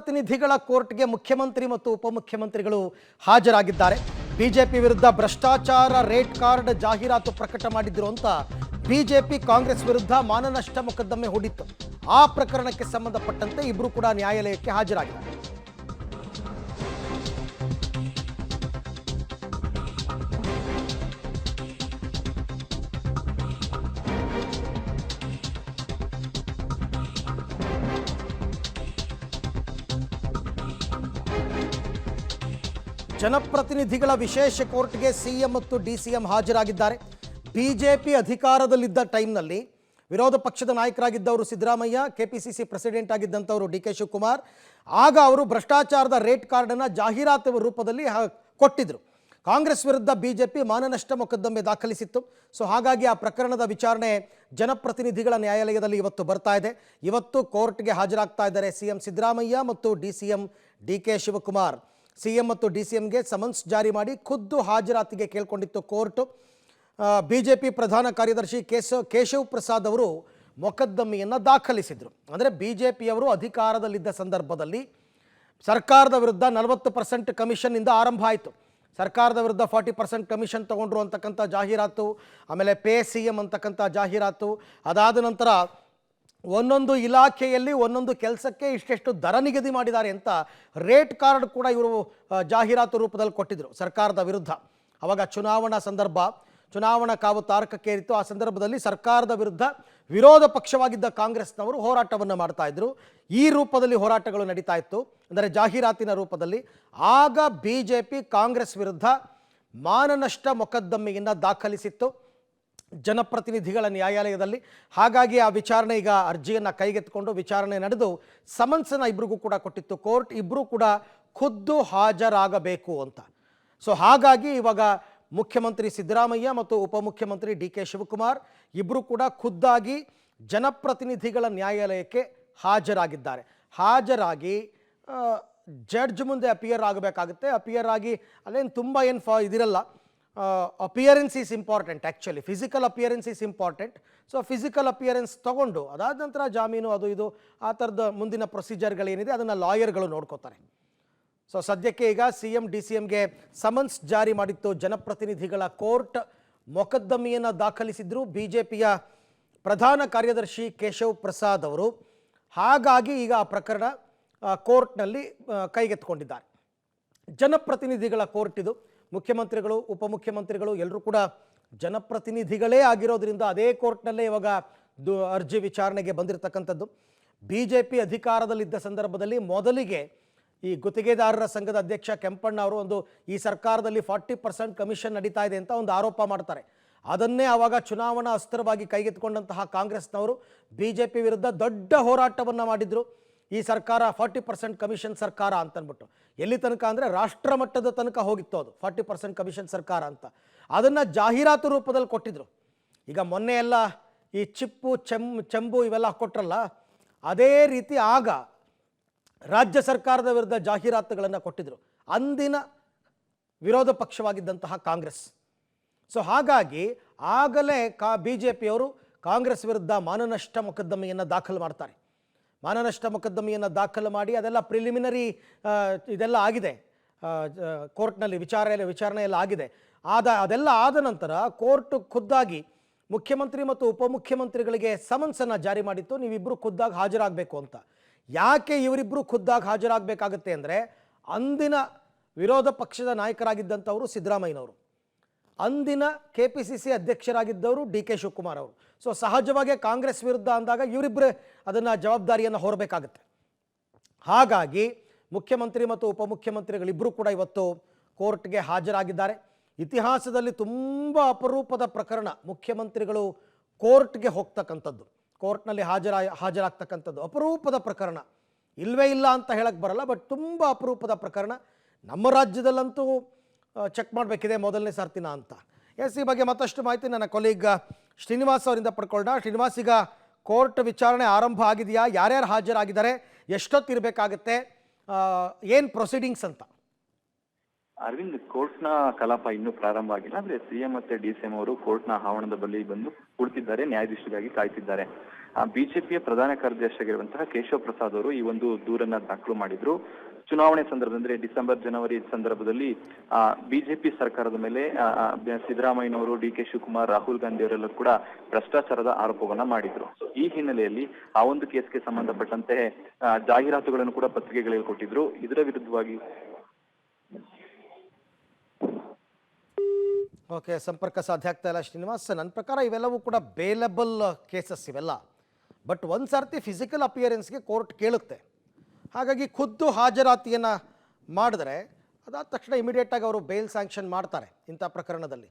ಜನಪ್ರತಿನಿಧಿಗಳ ಕೋರ್ಟ್ಗೆ ಮುಖ್ಯಮಂತ್ರಿ ಮತ್ತು ಉಪಮುಖ್ಯಮಂತ್ರಿಗಳು ಹಾಜರಾಗಿದ್ದಾರೆ. ಬಿಜೆಪಿ ವಿರುದ್ಧ ಭ್ರಷ್ಟಾಚಾರ ರೇಟ್ ಕಾರ್ಡ್ ಜಾಹೀರಾತು ಪ್ರಕಟ ಮಾಡಿದ್ರು ಅಂತ ಬಿಜೆಪಿ ಕಾಂಗ್ರೆಸ್ ವಿರುದ್ಧ ಮಾನನಷ್ಟ ಮೊಕದ್ದಮೆ ಹೂಡಿತ್ತು. ಆ ಪ್ರಕರಣಕ್ಕೆ ಸಂಬಂಧಪಟ್ಟಂತೆ ಇಬ್ಬರು ಕೂಡ ನ್ಯಾಯಾಲಯಕ್ಕೆ ಹಾಜರಾಗಿದ್ದಾರೆ. ಜನಪ್ರತಿನಿಧಿಗಳ ವಿಶೇಷ ಕೋರ್ಟ್ಗೆ ಸಿಎಂ ಮತ್ತು ಡಿಸಿಎಂ ಹಾಜರಾಗಿದ್ದಾರೆ. ಬಿಜೆಪಿ ಅಧಿಕಾರದಲ್ಲಿದ್ದ ಟೈಮ್ನಲ್ಲಿ ವಿರೋಧ ಪಕ್ಷದ ನಾಯಕರಾಗಿದ್ದವರು ಸಿದ್ದರಾಮಯ್ಯ, ಕೆಪಿಸಿಸಿ ಪ್ರೆಸಿಡೆಂಟ್ ಆಗಿದ್ದಂಥವರು ಡಿ ಕೆ ಶಿವಕುಮಾರ್. ಆಗ ಅವರು ಭ್ರಷ್ಟಾಚಾರದ ರೇಟ್ ಕಾರ್ಡನ್ನು ಜಾಹೀರಾತು ರೂಪದಲ್ಲಿ ಕೊಟ್ಟಿದ್ದರು. ಕಾಂಗ್ರೆಸ್ ವಿರುದ್ಧ ಬಿಜೆಪಿ ಮಾನನಷ್ಟ ಮೊಕದ್ದಮೆ ದಾಖಲಿಸಿತ್ತು. ಸೊ ಹಾಗಾಗಿ ಆ ಪ್ರಕರಣದ ವಿಚಾರಣೆ ಜನಪ್ರತಿನಿಧಿಗಳ ನ್ಯಾಯಾಲಯದಲ್ಲಿ ಇವತ್ತು ಬರ್ತಾ ಇದೆ. ಇವತ್ತು ಕೋರ್ಟ್ಗೆ ಹಾಜರಾಗ್ತಾ ಇದ್ದಾರೆ ಸಿಎಂ ಸಿದ್ದರಾಮಯ್ಯ ಮತ್ತು DCM D K Shivakumar. CM ಮತ್ತು ಡಿಸಿಎಂಗೆ ಸಮನ್ಸ್ ಜಾರಿ ಮಾಡಿ ಖುದ್ದು ಹಾಜರಾತಿಗೆ ಕೇಳ್ಕೊಂಡಿತ್ತು ಕೋರ್ಟ್. ಬಿಜೆಪಿ ಪ್ರಧಾನ ಕಾರ್ಯದರ್ಶಿ ಕೇಶವ್ ಪ್ರಸಾದ್ ಅವರು ಮೊಕದ್ದಮೆಯನ್ನು ದಾಖಲಿಸಿದರು. ಅಂದರೆ ಬಿಜೆಪಿಯವರು ಅಧಿಕಾರದಲ್ಲಿದ್ದ ಸಂದರ್ಭದಲ್ಲಿ ಸರ್ಕಾರದ ವಿರುದ್ಧ 40% ಕಮಿಷನ್ನಿಂದ ಆರಂಭ ಆಯಿತು. ಸರ್ಕಾರದ ವಿರುದ್ಧ 40% ಕಮಿಷನ್ ತೊಗೊಂಡ್ರು ಅಂತಕ್ಕಂಥ ಜಾಹೀರಾತು, ಆಮೇಲೆ ಪೇ ಸಿ ಎಂ ಅಂತಕ್ಕಂಥ ಜಾಹೀರಾತು, ಅದಾದ ನಂತರ ಒಂದೊಂದು ಇಲಾಖೆಯಲ್ಲಿ ಒಂದೊಂದು ಕೆಲಸಕ್ಕೆ ಇಷ್ಟೆಷ್ಟು ದರ ನಿಗದಿ ಮಾಡಿದ್ದಾರೆ ಅಂತ ರೇಟ್ ಕಾರ್ಡ್ ಕೂಡ ಇವರು ಜಾಹೀರಾತು ರೂಪದಲ್ಲಿ ಕೊಟ್ಟಿದ್ದರು ಸರ್ಕಾರದ ವಿರುದ್ಧ. ಆವಾಗ ಚುನಾವಣಾ ಕಾವು ತಾರಕಕ್ಕೇರಿತ್ತು. ಆ ಸಂದರ್ಭದಲ್ಲಿ ಸರ್ಕಾರದ ವಿರುದ್ಧ ವಿರೋಧ ಪಕ್ಷವಾಗಿದ್ದ ಕಾಂಗ್ರೆಸ್ನವರು ಹೋರಾಟವನ್ನು ಮಾಡ್ತಾ ಇದ್ರು. ಈ ರೂಪದಲ್ಲಿ ಹೋರಾಟಗಳು ನಡೀತಾ ಇತ್ತು, ಅಂದರೆ ಜಾಹೀರಾತಿನ ರೂಪದಲ್ಲಿ. ಆಗ ಬಿಜೆಪಿ ಕಾಂಗ್ರೆಸ್ ವಿರುದ್ಧ ಮಾನನಷ್ಟ ಮೊಕದ್ದಮೆಯನ್ನು ದಾಖಲಿಸಿತ್ತು ಜನಪ್ರತಿನಿಧಿಗಳ ನ್ಯಾಯಾಲಯದಲ್ಲಿ. ಹಾಗಾಗಿ ಆ ವಿಚಾರಣೆ ಈಗ ಅರ್ಜಿಯನ್ನು ಕೈಗೆತ್ತಿಕೊಂಡು ವಿಚಾರಣೆ ನಡೆದು ಸಮನ್ಸನ್ನು ಇಬ್ಬರಿಗೂ ಕೂಡ ಕೊಟ್ಟಿತ್ತು ಕೋರ್ಟ್. ಇಬ್ಬರೂ ಕೂಡ ಖುದ್ದು ಹಾಜರಾಗಬೇಕು ಅಂತ. ಸೊ ಹಾಗಾಗಿ ಇವಾಗ ಮುಖ್ಯಮಂತ್ರಿ ಸಿದ್ದರಾಮಯ್ಯ ಮತ್ತು ಉಪಮುಖ್ಯಮಂತ್ರಿ ಡಿ ಕೆ ಶಿವಕುಮಾರ್ ಇಬ್ಬರು ಕೂಡ ಖುದ್ದಾಗಿ ಜನಪ್ರತಿನಿಧಿಗಳ ನ್ಯಾಯಾಲಯಕ್ಕೆ ಹಾಜರಾಗಿದ್ದಾರೆ. ಹಾಜರಾಗಿ ಜಡ್ಜ್ ಮುಂದೆ ಅಪಿಯರ್ ಆಗಬೇಕಾಗುತ್ತೆ. ಅಪಿಯರ್ ಆಗಿ ಅಲ್ಲೇನು ತುಂಬ ಇದಿರಲ್ಲ. Appearance is important. Actually physical appearance is important. So physical appearance ತೊಗೊಂಡು ಅದಾದ ನಂತರ ಜಾಮೀನು ಅದು ಇದು ಆ ಥರದ ಮುಂದಿನ ಪ್ರೊಸೀಜರ್ಗಳೇನಿದೆ ಅದನ್ನು ಲಾಯರ್ಗಳು ನೋಡ್ಕೋತಾರೆ. ಸೊ ಸದ್ಯಕ್ಕೆ ಈಗ ಸಿಎಂ ಡಿಸಿಎಂಗೆ ಸಮನ್ಸ್ ಜಾರಿ ಮಾಡಿತ್ತು ಜನಪ್ರತಿನಿಧಿಗಳ ಕೋರ್ಟ್. ಮೊಕದ್ದಮೆಯನ್ನು ದಾಖಲಿಸಿದ್ರು ಬಿಜೆಪಿಯ ಪ್ರಧಾನ ಕಾರ್ಯದರ್ಶಿ ಕೇಶವ್ ಪ್ರಸಾದ್ ಅವರು. ಹಾಗಾಗಿ ಈಗ ಆ ಪ್ರಕರಣ ಕೋರ್ಟ್ನಲ್ಲಿ ಕೈಗೆತ್ತಿಕೊಂಡಿದ್ದಾರೆ. ಜನಪ್ರತಿನಿಧಿಗಳ ಕೋರ್ಟ್ ಇದು. ಮುಖ್ಯಮಂತ್ರಿಗಳು ಉಪಮುಖ್ಯಮಂತ್ರಿಗಳು ಎಲ್ಲರೂ ಕೂಡ ಜನಪ್ರತಿನಿಧಿಗಳೇ ಆಗಿರೋದ್ರಿಂದ ಅದೇ ಕೋರ್ಟ್ನಲ್ಲೇ ಇವಾಗ ಅರ್ಜಿ ವಿಚಾರಣೆಗೆ ಬಂದಿರತಕ್ಕಂಥದ್ದು. ಬಿಜೆಪಿ ಅಧಿಕಾರದಲ್ಲಿದ್ದ ಸಂದರ್ಭದಲ್ಲಿ ಮೊದಲಿಗೆ ಈ ಗುತ್ತಿಗೆದಾರರ ಸಂಘದ ಅಧ್ಯಕ್ಷ ಕೆಂಪಣ್ಣ ಅವರು ಈ ಸರ್ಕಾರದಲ್ಲಿ 40% ಕಮಿಷನ್ ನಡೀತಾ ಇದೆ ಅಂತ ಒಂದು ಆರೋಪ ಮಾಡ್ತಾರೆ. ಅದನ್ನೇ ಆವಾಗ ಚುನಾವಣಾ ಅಸ್ತ್ರವಾಗಿ ಕೈಗೆತ್ತಿಕೊಂಡಂತಹ ಕಾಂಗ್ರೆಸ್ನವರು ಬಿಜೆಪಿ ವಿರುದ್ಧ ದೊಡ್ಡ ಹೋರಾಟವನ್ನು ಮಾಡಿದರು. ಈ ಸರ್ಕಾರ 40% ಕಮಿಷನ್ ಸರ್ಕಾರ ಅಂತನ್ಬಿಟ್ಟು ಎಲ್ಲಿ ತನಕ ಅಂದರೆ ರಾಷ್ಟ್ರ ಮಟ್ಟದ ತನಕ ಹೋಗಿತ್ತು ಅದು 40% ಕಮಿಷನ್ ಸರ್ಕಾರ ಅಂತ. ಅದನ್ನು ಜಾಹೀರಾತು ರೂಪದಲ್ಲಿ ಕೊಟ್ಟಿದ್ರು. ಈಗ ಮೊನ್ನೆ ಎಲ್ಲ ಈ ಚಿಪ್ಪು ಚೆಂಬು ಇವೆಲ್ಲ ಕೊಟ್ರಲ್ಲ, ಅದೇ ರೀತಿ ಆಗ ರಾಜ್ಯ ಸರ್ಕಾರದ ವಿರುದ್ಧ ಜಾಹೀರಾತುಗಳನ್ನು ಕೊಟ್ಟಿದ್ರು ಅಂದಿನ ವಿರೋಧ ಪಕ್ಷವಾಗಿದ್ದಂತಹ ಕಾಂಗ್ರೆಸ್. ಸೊ ಹಾಗಾಗಿ ಆಗಲೇ ಬಿಜೆಪಿಯವರು ಕಾಂಗ್ರೆಸ್ ವಿರುದ್ಧ ಮಾನನಷ್ಟ ಮೊಕದ್ದಮೆಯನ್ನು ದಾಖಲು ಮಾಡ್ತಾರೆ. ಮಾನನಷ್ಟ ಮೊಕದ್ದಮೆಯನ್ನು ದಾಖಲು ಮಾಡಿ ಅದೆಲ್ಲ ಪ್ರಿಲಿಮಿನರಿ ಇದೆಲ್ಲ ಆಗಿದೆ ಕೋರ್ಟ್ನಲ್ಲಿ, ವಿಚಾರಣೆ ಎಲ್ಲ ಆಗಿದೆ. ಅದೆಲ್ಲ ಆದ ನಂತರ ಕೋರ್ಟ್ ಖುದ್ದಾಗಿ ಮುಖ್ಯಮಂತ್ರಿ ಮತ್ತು ಉಪಮುಖ್ಯಮಂತ್ರಿಗಳಿಗೆ ಸಮನ್ಸನ್ನು ಜಾರಿ ಮಾಡಿತ್ತು, ನೀವಿಬ್ಬರು ಖುದ್ದಾಗಿ ಹಾಜರಾಗಬೇಕು ಅಂತ. ಯಾಕೆ ಇವರಿಬ್ಬರು ಖುದ್ದಾಗಿ ಹಾಜರಾಗಬೇಕಾಗತ್ತೆ ಅಂದರೆ ಅಂದಿನ ವಿರೋಧ ಪಕ್ಷದ ನಾಯಕರಾಗಿದ್ದಂಥವರು ಸಿದ್ದರಾಮಯ್ಯನವರು, ಅಂದಿನ ಕೆಪಿಸಿಸಿ ಅಧ್ಯಕ್ಷರಾಗಿದ್ದವರು ಡಿ ಕೆ ಶಿವಕುಮಾರ್ ಅವರು. ಸೊ ಸಹಜವಾಗಿ ಕಾಂಗ್ರೆಸ್ ವಿರುದ್ಧ ಅಂದಾಗ ಇವರಿಬ್ಬರೇ ಅದನ್ನು ಜವಾಬ್ದಾರಿಯನ್ನು ಹೊರಬೇಕಾಗುತ್ತೆ. ಹಾಗಾಗಿ ಮುಖ್ಯಮಂತ್ರಿ ಮತ್ತು ಉಪಮುಖ್ಯಮಂತ್ರಿಗಳಿಬ್ಬರು ಕೂಡ ಇವತ್ತು ಕೋರ್ಟ್ಗೆ ಹಾಜರಾಗಿದ್ದಾರೆ. ಇತಿಹಾಸದಲ್ಲಿ ತುಂಬ ಅಪರೂಪದ ಪ್ರಕರಣ ಮುಖ್ಯಮಂತ್ರಿಗಳು ಕೋರ್ಟ್ಗೆ ಹೋಗ್ತಕ್ಕಂಥದ್ದು, ಕೋರ್ಟ್ನಲ್ಲಿ ಹಾಜರಾಗ್ತಕ್ಕಂಥದ್ದು ಅಪರೂಪದ ಪ್ರಕರಣ. ಇಲ್ಲವೇ ಇಲ್ಲ ಅಂತ ಹೇಳಕ್ಕೆ ಬರಲ್ಲ, ಬಟ್ ತುಂಬ ಅಪರೂಪದ ಪ್ರಕರಣ. ನಮ್ಮ ರಾಜ್ಯದಲ್ಲಂತೂ ಚೆಕ್ ಮಾಡಬೇಕಿದೆ ಮೊದಲನೇ ಸರ್ತಿನ ಅಂತ. ಈ ಬಗ್ಗೆ ಮತ್ತಷ್ಟು ಮಾಹಿತಿ ನನ್ನ ಕೊಲೀಗ್ ಶ್ರೀನಿವಾಸ್ ಅವರಿಂದ ಪಡ್ಕೊಳ್ಳೋಣ. ಶ್ರೀನಿವಾಸ್, ಈಗ ಕೋರ್ಟ್ ವಿಚಾರಣೆ ಆರಂಭ ಆಗಿದೆಯಾ? ಯಾರ್ಯಾರು ಹಾಜರಾಗಿದ್ದಾರೆ? ಎಷ್ಟೊತ್ತಿರಬೇಕಾಗತ್ತೆ? ಏನು ಪ್ರೊಸೀಡಿಂಗ್ಸ್ ಅಂತ? ಅರವಿಂದ್, ಕೋರ್ಟ್ನ ಕಲಾಪ ಇನ್ನೂ ಪ್ರಾರಂಭ ಆಗಿಲ್ಲ. ಅಂದ್ರೆ ಸಿಎಂ ಮತ್ತೆ ಡಿಸಿಎಂ ಅವರು ಕೋರ್ಟ್ನ ಆವರಣದ ಬಳಿ ಬಂದು ಕುಳಿತಿದ್ದಾರೆ, ನ್ಯಾಯಾಧೀಶರಿಗಾಗಿ ಕಾಯ್ತಿದ್ದಾರೆ. ಬಿಜೆಪಿಯ ಪ್ರಧಾನ ಕಾರ್ಯದರ್ಶಿಯಾಗಿರುವಂತಹ ಕೇಶವ ಪ್ರಸಾದ್ ಅವರು ಈ ಒಂದು ದೂರನ್ನ ದಾಖಲು ಮಾಡಿದ್ರು. ಚುನಾವಣೆ ಸಂದರ್ಭದಲ್ಲಿ ಅಂದ್ರೆ ಡಿಸೆಂಬರ್ ಜನವರಿ ಸಂದರ್ಭದಲ್ಲಿ ಬಿಜೆಪಿ ಸರ್ಕಾರದ ಮೇಲೆ ಸಿದ್ದರಾಮಯ್ಯನವರು, ಡಿ ಕೆ ಶಿವಕುಮಾರ್, ರಾಹುಲ್ ಗಾಂಧಿ ಅವರೆಲ್ಲ ಕೂಡ ಭ್ರಷ್ಟಾಚಾರದ ಆರೋಪವನ್ನ ಮಾಡಿದ್ರು. ಈ ಹಿನ್ನೆಲೆಯಲ್ಲಿ ಆ ಒಂದು ಕೇಸ್ಗೆ ಸಂಬಂಧಪಟ್ಟಂತೆ ಜಾಹೀರಾತುಗಳನ್ನು ಕೂಡ ಪತ್ರಿಕೆಗಳಲ್ಲಿ ಕೊಟ್ಟಿದ್ರು. ಇದರ ವಿರುದ್ಧವಾಗಿ ಓಕೆ, ಸಂಪರ್ಕ ಸಾಧ್ಯ ಆಗ್ತಾ ಇಲ್ಲ ಶ್ರೀನಿವಾಸ್. ನನ್ನ ಪ್ರಕಾರ ಇವೆಲ್ಲವೂ ಕೂಡ ಬೇಲಬಲ್ ಕೇಸಸ್ ಇವೆಲ್ಲ. ಬಟ್ ಒಂದು ಸರ್ತಿ ಫಿಸಿಕಲ್ ಅಪಿಯರೆನ್ಸ್ಗೆ ಕೋರ್ಟ್ ಕೇಳುತ್ತೆ. ಹಾಗಾಗಿ ಖುದ್ದು ಹಾಜರಾತಿಯನ್ನು ಮಾಡಿದ್ರೆ ಅದಾದ ತಕ್ಷಣ ಇಮಿಡಿಯೇಟಾಗಿ ಅವರು ಬೇಲ್ ಸ್ಯಾಂಕ್ಷನ್ ಮಾಡ್ತಾರೆ ಇಂಥ ಪ್ರಕರಣದಲ್ಲಿ.